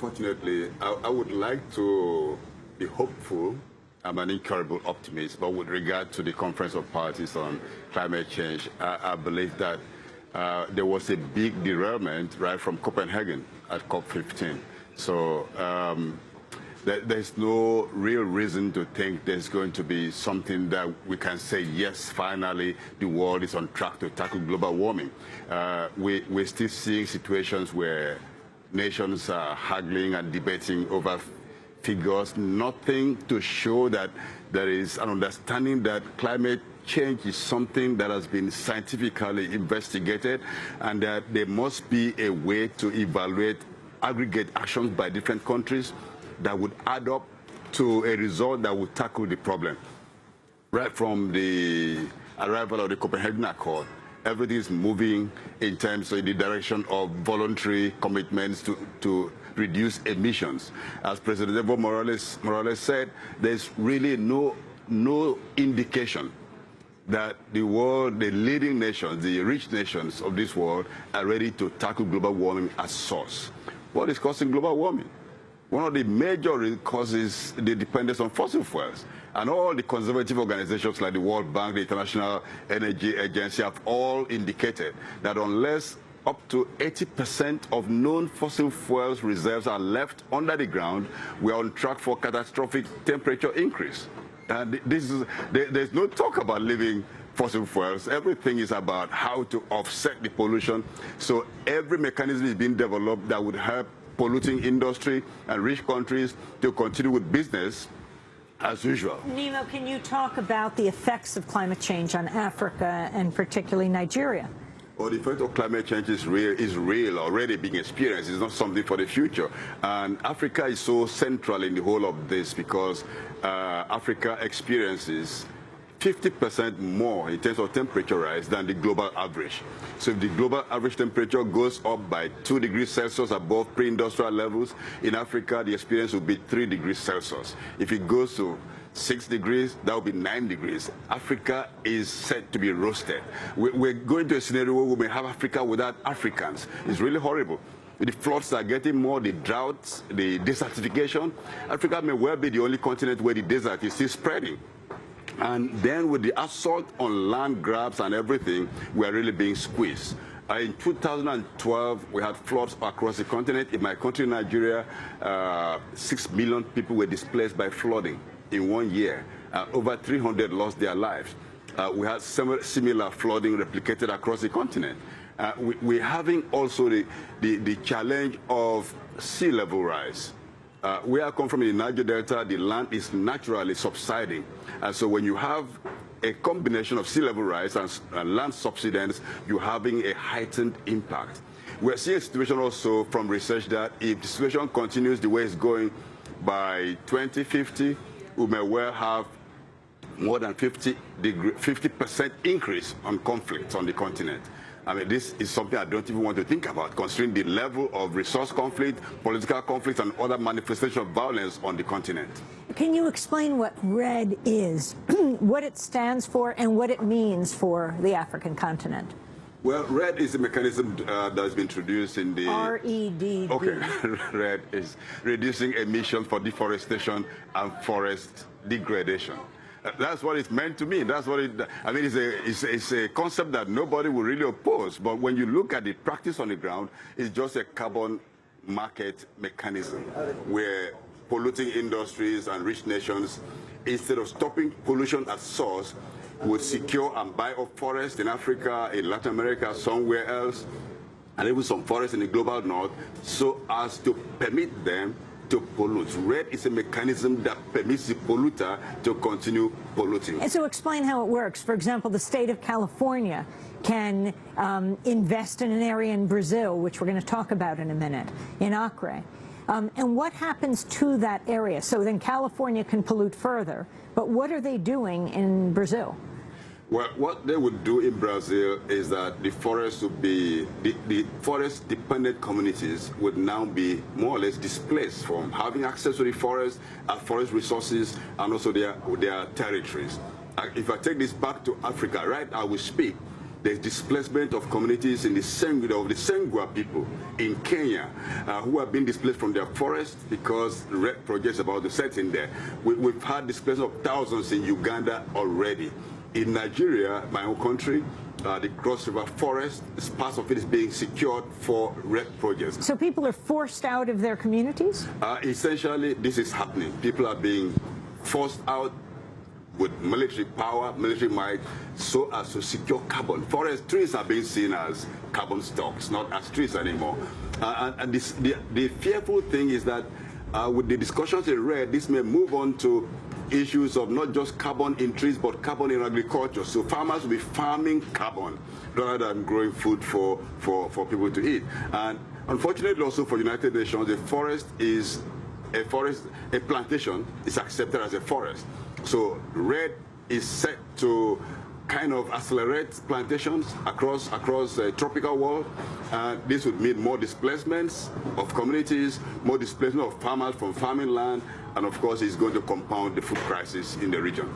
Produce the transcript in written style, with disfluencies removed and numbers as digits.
unfortunately, I would like to be hopeful. I'm an incurable optimist, but with regard to the Conference of Parties on climate change, I believe that there was a big derailment right from Copenhagen at COP15. So there's no real reason to think there's going to be something that we can say, yes, finally, the world is on track to tackle global warming. We're still seeing situations where nations are haggling and debating over figures, nothing to show that there is an understanding that climate change is something that has been scientifically investigated and that there must be a way to evaluate aggregate actions by different countries that would add up to a result that would tackle the problem. Right from the arrival of the Copenhagen Accord, everything is moving in terms of the direction of voluntary commitments to reduce emissions. As President Evo Morales said, there's really no indication that the world, the leading nations, the rich nations of this world are ready to tackle global warming as source. What is causing global warming? One of the major causes the dependence on fossil fuels. And all the conservative organizations like the World Bank, the International Energy Agency have all indicated that unless up to 80% of known fossil fuels reserves are left under the ground, we are on track for catastrophic temperature increase. And there's no talk about leaving fossil fuels. Everything is about how to offset the pollution. So every mechanism is being developed that would help polluting industry and rich countries to continue with business as usual. Nemo, can you talk about the effects of climate change on Africa and particularly Nigeria? Well, the effect of climate change is real, already being experienced. It's not something for the future. And Africa is so central in the whole of this because Africa experiences 50% more in terms of temperature rise than the global average. So if the global average temperature goes up by 2 degrees Celsius above pre-industrial levels, in Africa the experience will be 3 degrees Celsius. If it goes to 6 degrees, that will be 9 degrees. Africa is set to be roasted. We're going to a scenario where we may have Africa without Africans. It's really horrible. The floods are getting more, the droughts, the desertification. Africa may well be the only continent where the desert is still spreading. And then with the assault on land grabs and everything, we are really being squeezed. In 2012, we had floods across the continent. In my country, Nigeria, 6 million people were displaced by flooding in 1 year. Over 300 lost their lives. We had similar flooding replicated across the continent. We're having also the challenge of sea level rise. Where I come from in the Niger Delta, the land is naturally subsiding. And so when you have a combination of sea level rise and land subsidence, you're having a heightened impact. We're seeing a situation also from research that if the situation continues the way it's going, by 2050, we may well have more than 50% increase on conflicts on the continent. I mean, this is something I don't even want to think about, considering the level of resource conflict, political conflict, and other manifestations of violence on the continent. Can you explain what REDD is, what it stands for, and what it means for the African continent? Well, REDD is a mechanism that has been introduced in the... R-E-D-D. Okay, REDD is reducing emissions for deforestation and forest degradation. That's what it's meant to mean. That's what it, I mean, it's a concept that nobody will really oppose. But when you look at the practice on the ground, it's just a carbon market mechanism where polluting industries and rich nations, instead of stopping pollution at source, would secure and buy up forests in Africa, in Latin America, somewhere else, and even some forests in the global north, so as to permit them to pollute. REDD is a mechanism that permits the polluter to continue polluting. And so explain how it works. For example, the state of California can invest in an area in Brazil, which we're going to talk about in a minute, in Acre. And what happens to that area? So then California can pollute further, but what are they doing in Brazil? Well, what they would do in Brazil is that the forests would be, the forest-dependent communities would now be more or less displaced from having access to the forest resources and also their territories. If I take this back to Africa, right now we speak, There's displacement of communities in the Sengua people in Kenya who have been displaced from their forests because red projects about to set in there. We've had displacement of thousands in Uganda already. In Nigeria, my own country, the Cross River Forest, part of it is being secured for red projects. So people are forced out of their communities? Essentially, this is happening. People are being forced out with military power, military might, so as to secure carbon. Forest trees are being seen as carbon stocks, not as trees anymore. And the fearful thing is that with the discussions in red, this may move on to issues of not just carbon in trees, but carbon in agriculture. So farmers will be farming carbon rather than growing food for people to eat. And unfortunately also for United Nations, a forest is a plantation is accepted as a forest. So red is set to kind of accelerate plantations across the tropical world. This would mean more displacements of communities, more displacement of farmers from farming land, and of course it's going to compound the food crisis in the region.